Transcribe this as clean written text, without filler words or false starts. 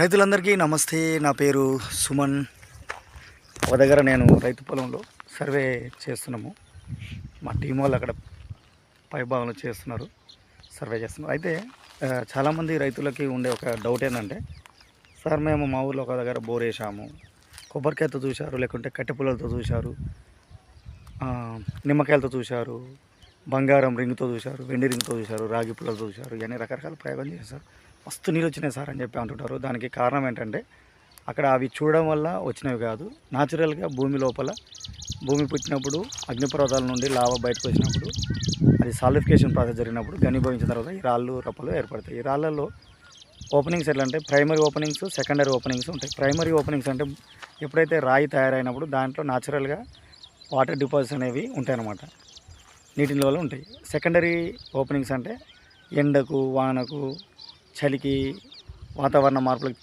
రైతులందరికీ నమస్తే. నా పేరు సుమన్. ఒక దగ్గర నేను రైతు పొలంలో సర్వే చేస్తున్నాము. మా టీం వాళ్ళు అక్కడ పై భాగంలో చేస్తున్నారు, సర్వే చేస్తున్నారు. అయితే చాలామంది రైతులకి ఉండే ఒక డౌట్ ఏంటంటే, సార్ మేము మా ఊళ్ళో ఒక దగ్గర బోర్ వేసాము, కొబ్బరికాయతో చూశారు, లేకుంటే కట్టె పుల్లలతో చూశారు, నిమ్మకాయలతో చూశారు, బంగారం రింగ్తో చూశారు, వెండి రింగ్తో చూశారు, రాగి పుల్లలతో చూశారు, ఇవన్నీ రకరకాల ప్రయోగం చేశారు. మస్తు నీళ్ళు వచ్చినాయి సార్ అని చెప్పి అంటుంటారు. దానికి కారణం ఏంటంటే, అక్కడ అవి చూడడం వల్ల వచ్చినవి కాదు, న్యాచురల్గా భూమి లోపల భూమి పుట్టినప్పుడు అగ్నిపర్వతాల నుండి లావా బయటకు వచ్చినప్పుడు అది సాలిడిఫికేషన్ ప్రాసెస్ జరిగినప్పుడు ఘనీభవించిన తర్వాత ఈ రాళ్ళు రప్పలు ఏర్పడతాయి. ఈ రాళ్ళల్లో ఓపెనింగ్స్ ఎట్లా అంటే ప్రైమరీ ఓపెనింగ్స్, సెకండరీ ఓపెనింగ్స్ ఉంటాయి. ప్రైమరీ ఓపెనింగ్స్ అంటే ఎప్పుడైతే రాయి తయారైనప్పుడు దాంట్లో న్యాచురల్గా వాటర్ డిపాజిట్స్ అనేవి ఉంటాయన్నమాట, నీటి నిల్వలు ఉంటాయి. సెకండరీ ఓపెనింగ్స్ అంటే ఎండకు, వానకు, చలికి, వాతావరణ మార్పులకు